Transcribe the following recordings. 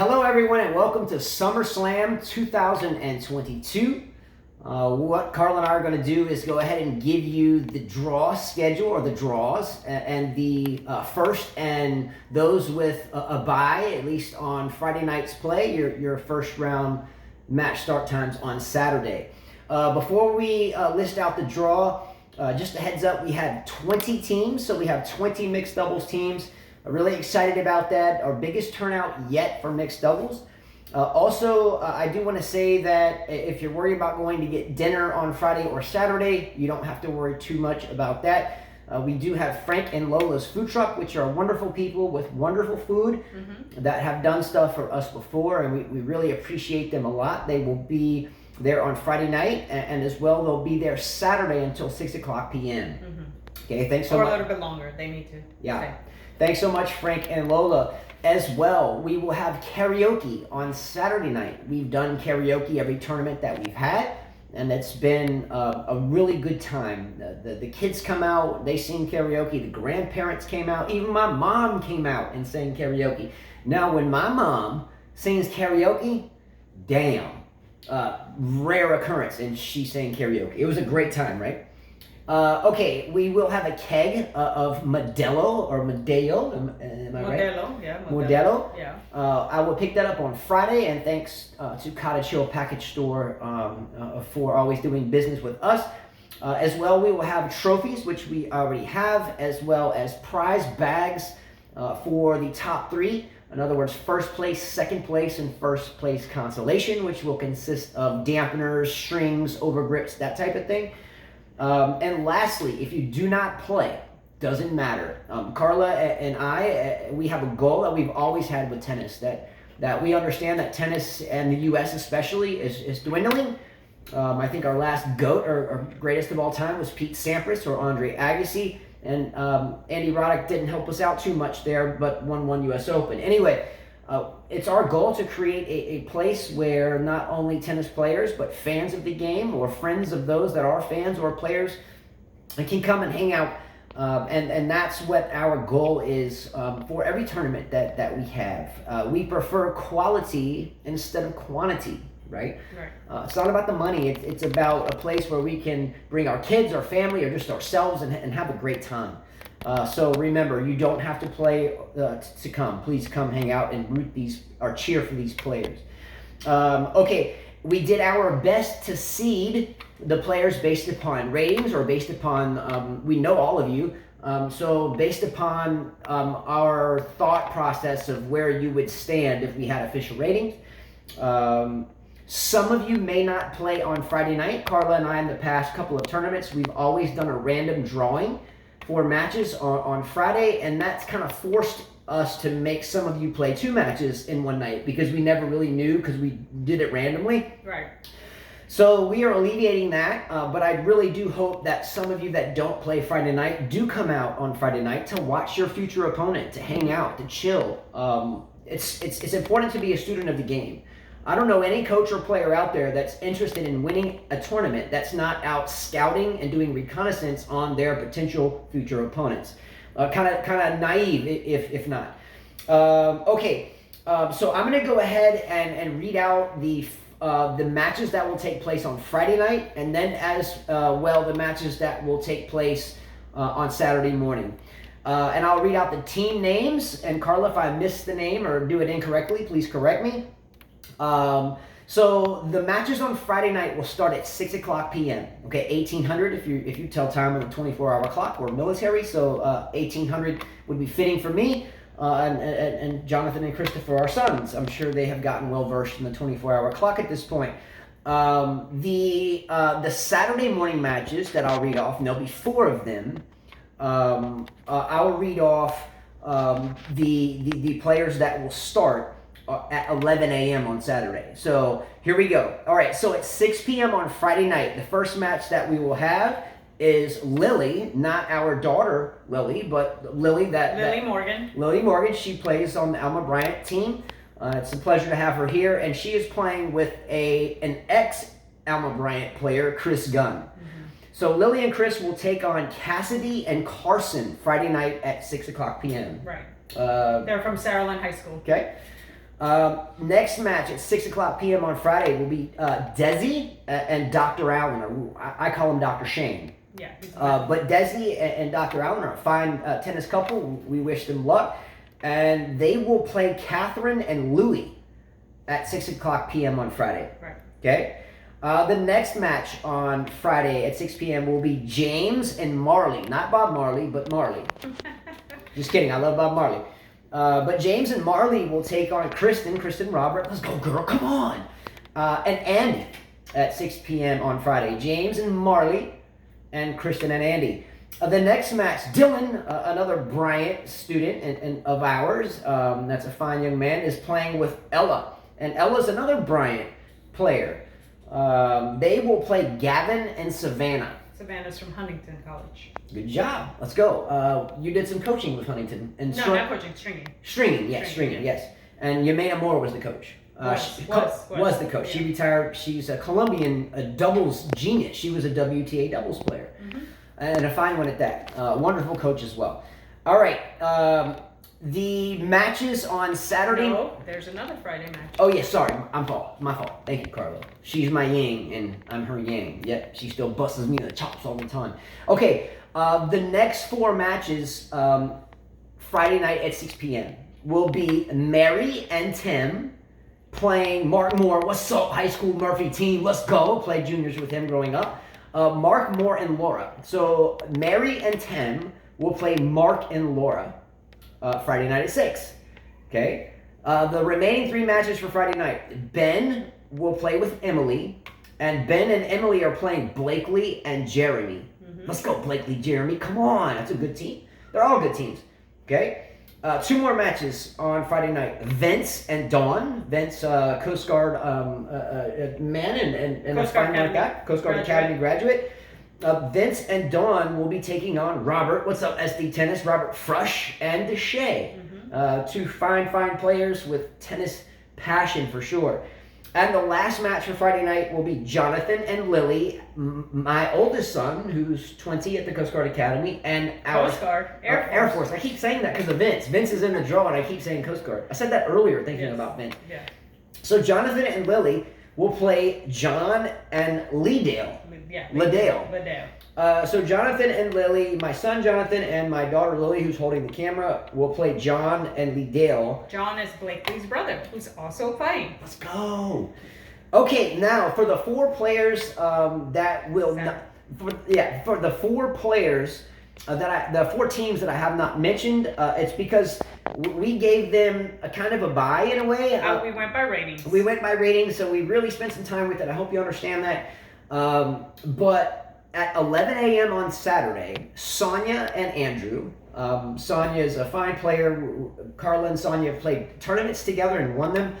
Hello, everyone, and welcome to SummerSlam 2022. What Carl and I are going to do is go ahead and give you the draw schedule, or the draws, and the first and those with a bye, at least on Friday night's play, your first round match start times on Saturday. Before we list out the draw, just a heads up, we have 20 teams, so we have 20 mixed doubles teams. Really excited about that. Our biggest turnout yet for mixed doubles. Also, I do want to say that if you're worried about going to get dinner on Friday or Saturday, you don't have to worry too much about that. We do have Frank and Lola's food truck, which are wonderful people with wonderful food that have done stuff for us before, and we really appreciate them a lot. They will be there on Friday night, and as well, they'll be there Saturday until 6 o'clock p.m. Okay, thanks so much. Or a little bit longer, they need to. Yeah. Stay. Thanks so much, Frank and Lola. As well, we will have karaoke on Saturday night. We've done karaoke every tournament that we've had, and it's been a really good time. The kids come out, they sing karaoke. The grandparents came out. Even my mom came out and sang karaoke. Now, when my mom sings karaoke, damn, rare occurrence, and she sang karaoke. It was a great time, right? Okay, we will have a keg of Modelo or Modelo. Am I right? Modelo, yeah. Modelo. Yeah. I will pick that up on Friday, and thanks to Cottage Hill Package Store for always doing business with us. As well, we will have trophies, which we already have, as well as prize bags for the top three. In other words, first place, second place, and first place consolation, which will consist of dampeners, strings, overgrips, that type of thing. And lastly, if you do not play, doesn't matter. Carla and I, we have a goal that we've always had with tennis, that we understand that tennis, and the U.S. especially, is dwindling. I think our last GOAT, or greatest of all time, was Pete Sampras or Andre Agassi, and Andy Roddick didn't help us out too much there, but won U.S. Open. Anyway, it's our goal to create a place where not only tennis players, but fans of the game or friends of those that are fans or players can come and hang out. And that's what our goal is for every tournament that we have. We prefer quality instead of quantity, right? Right. It's not about the money. It's about a place where we can bring our kids, our family, or just ourselves and have a great time. So remember, you don't have to play to come. Please come hang out and root or cheer for these players. Okay, we did our best to seed the players based upon ratings, or based upon, we know all of you, so based upon our thought process of where you would stand if we had official ratings. Some of you may not play on Friday night. Carla and I, in the past couple of tournaments, we've always done a random drawing for matches on Friday, and that's kind of forced us to make some of you play two matches in one night, because we never really knew, because we did it randomly. Right. So we are alleviating that, but I really do hope that some of you that don't play Friday night do come out on Friday night to watch your future opponent, to hang out, to chill. It's important to be a student of the game. I don't know any coach or player out there that's interested in winning a tournament that's not out scouting and doing reconnaissance on their potential future opponents. Kind of naive, if not. Okay, so I'm going to go ahead and read out the matches that will take place on Friday night, and then as well the matches that will take place on Saturday morning. And I'll read out the team names, and Carla, if I miss the name or do it incorrectly, please correct me. So the matches on Friday night will start at 6 o'clock p.m. Okay, 1800 if you tell time on a 24-hour clock. We're military, so 1800 would be fitting for me. And Jonathan and Christopher, our sons, I'm sure they have gotten well versed in the 24-hour clock at this point. The Saturday morning matches that I'll read off, and there'll be four of them. I'll read off the players that will start at 11 a.m. on Saturday. So here we go. All right, so at 6 p.m. on Friday night, the first match that we will have is Lily, not our daughter Lily, but Lily Morgan. Lily Morgan, she plays on the Alma Bryant team. It's a pleasure to have her here, and she is playing with an ex-Alma Bryant player, Chris Gunn. So Lily and Chris will take on Cassidy and Carson Friday night at 6 o'clock p.m. Right. They're from Saraland High School. Okay. Next match at 6 o'clock p.m. on Friday will be Desi and Dr. Allen. Or I call him Dr. Shane. Yeah. But Desi and Dr. Allen are a fine tennis couple. We wish them luck. And they will play Catherine and Louie at 6 o'clock p.m. on Friday. Right. Okay? The next match on Friday at 6 p.m. will be James and Marley. Not Bob Marley, but Marley. Just kidding. I love Bob Marley. But James and Marley will take on Kristen Robert. Let's go, girl. Come on. And Andy at 6 p.m. on Friday. James and Marley and Kristen and Andy. The next match, Dylan, another Bryant student and of ours, that's a fine young man, is playing with Ella. And Ella's another Bryant player. They will play Gavin and Savannah. Savannah's from Huntington College. Good job. Let's go. You did some coaching with Huntington. And No, not coaching, stringing. Stringing, yes. And Yamena Moore was the coach. Was The coach. Yeah. She retired. She's a Colombian doubles genius. She was a WTA doubles player. Mm-hmm. And And a fine one at that. Wonderful coach as well. All right. The matches on Saturday. No, there's another Friday match. Oh, yeah, sorry. My fault. Thank you, Carlo. She's my yang, and I'm her yang. Yet she still busts me in the chops all the time. Okay, the next 4 matches Friday night at 6 p.m. will be Mary and Tim playing Mark Moore. What's up, high school Murphy team? Let's go. Played juniors with him growing up. Mark, Moore, and Laura. So Mary and Tim will play Mark and Laura Friday night at 6. Okay? The remaining 3 matches for Friday night. Ben will play with Emily, and Ben and Emily are playing Blakely and Jeremy. Mm-hmm. Let's go, Blakely, Jeremy. Come on. That's a good team. They're all good teams. Okay? 2 more matches on Friday night. Vince and Dawn. Vince, Coast Guard man and Coast Guard like that. Coast Guard Academy graduate. Vince and Dawn will be taking on Robert. What's up, SD Tennis? Robert Frush and Deshay. Mm-hmm. 2 fine players with tennis passion for sure. And the last match for Friday night will be Jonathan and Lily, my oldest son, who's 20 at the Coast Guard Academy, and our Coast Guard, Air Force. I keep saying that because of Vince. Vince is in the draw, and I keep saying Coast Guard. I said that earlier thinking about Vince. Yeah. So Jonathan and Lily will play John and Leedale. Yeah. Liddale. So Jonathan and Lily, my son Jonathan and my daughter Lily, who's holding the camera, will play John and Liddale. John is Blakely's brother, who's also playing. Let's go. Okay, now for the 4 players that will not, for the 4 players the 4 teams that I have not mentioned, it's because we gave them a kind of a bye in a way. We went by ratings. We went by ratings, so we really spent some time with it. I hope you understand that. But at 11 a.m. on Saturday, Sonia and Andrew. Sonia is a fine player. Carla and Sonia have played tournaments together and won them.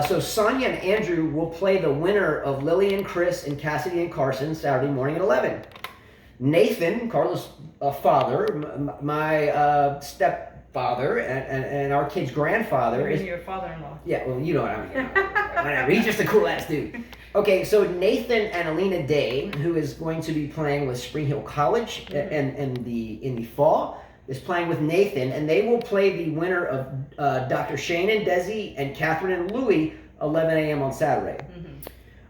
So Sonia and Andrew will play the winner of Lily and Chris and Cassidy and Carson Saturday morning at 11. Nathan, Carla's father, my stepfather, and our kid's grandfather is your father-in-law. Yeah, well, you know what I mean. Whatever. He's just a cool ass dude. Okay, so Nathan and Alina Day, who is going to be playing with Spring Hill College in the fall, is playing with Nathan, and they will play the winner of Dr. Shane and Desi and Catherine and Louie 11 a.m. on Saturday.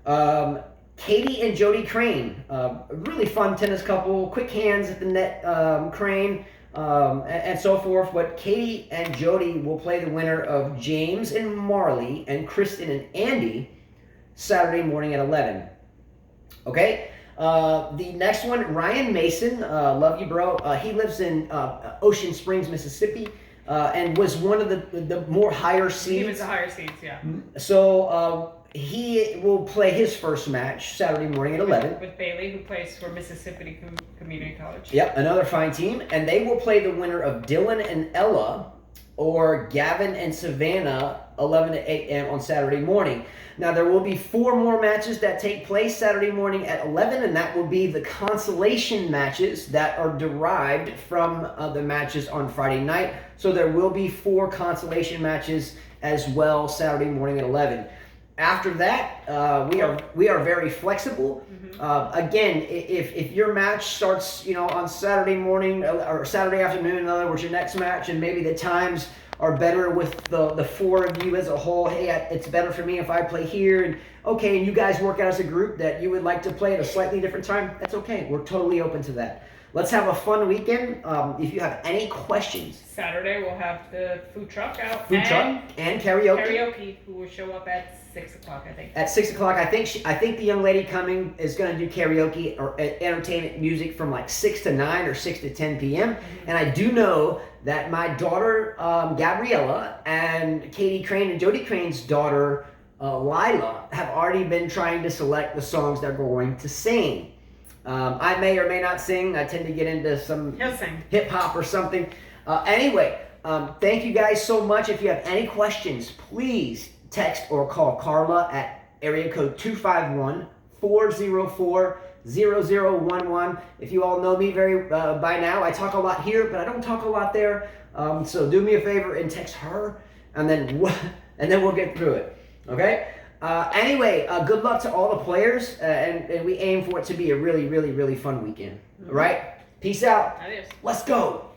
Mm-hmm. Katie and Jody Crane, a really fun tennis couple, quick hands at the net, Crane, and so forth. But Katie and Jody will play the winner of James and Marley and Kristen and Andy Saturday morning at 11. Okay? The next one, Ryan Mason, love you, bro. He lives in Ocean Springs, Mississippi, and was one of the more higher seeds. He was the higher seeds, yeah. So he will play his first match Saturday morning at 11. With Bailey, who plays for Mississippi Community College. Yep, another fine team. And they will play the winner of Dylan and Ella or Gavin and Savannah 11 to 8 a.m. on Saturday morning. Now, there will be 4 more matches that take place Saturday morning at 11, and that will be the consolation matches that are derived from the matches on Friday night. So there will be 4 consolation matches as well Saturday morning at 11. After that, we are very flexible. Mm-hmm. Again, if your match starts, on Saturday morning or Saturday afternoon, in other words, your next match, and maybe the times are better with the four of you as a whole. Hey, it's better for me if I play here. And okay, and you guys work out as a group that you would like to play at a slightly different time. That's okay. We're totally open to that. Let's have a fun weekend. If you have any questions. Saturday we'll have the food truck out. Food truck and karaoke. Karaoke, who will show up at 6 o'clock, I think. At 6 o'clock, I think the young lady coming is going to do karaoke or entertainment music from like 6 to 9 or 6 to 10 p.m. And I do know that my daughter Gabriella and Katie Crane and Jody Crane's daughter Lila have already been trying to select the songs they're going to sing. I may or may not sing. I tend to get into some hip hop or something. Anyway, thank you guys so much. If you have any questions, please text or call Carla at area code 251-404-0011. If you all know me by now, I talk a lot here, but I don't talk a lot there. So do me a favor and text her, and then we'll get through it. Okay? Anyway, good luck to all the players, and we aim for it to be a really, really, really fun weekend. All right? Peace out. Adios. Let's go.